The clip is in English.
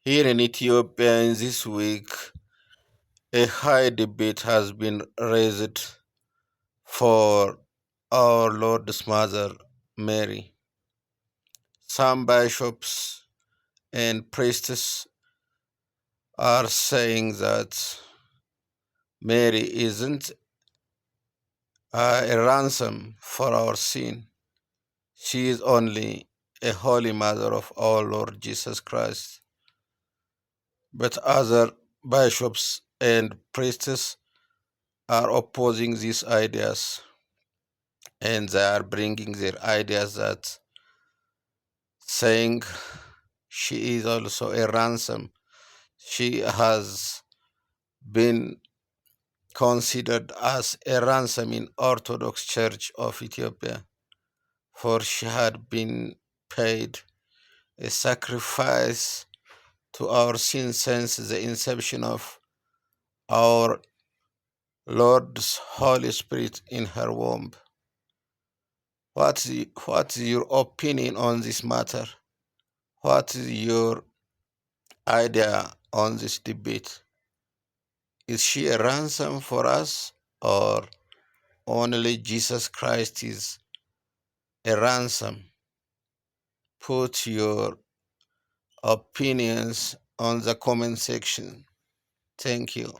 Here in Ethiopia, in this week, a high debate has been raised for our Lord's Mother Mary. Some bishops and priests are saying that Mary isn't a ransom for our sin. She is only a holy mother of our Lord Jesus Christ. But other bishops and priests are opposing these ideas, and they are bringing their ideas that saying she is also a ransom. She has been considered as a ransom in Orthodox Church of Ethiopia, for she had been paid a sacrifice to our sins since the inception of our Lord's Holy Spirit in her womb. What's your opinion on this matter? What is your idea on this debate? Is she a ransom for us, or only Jesus Christ is a ransom? Put your opinions on the comment section. Thank you.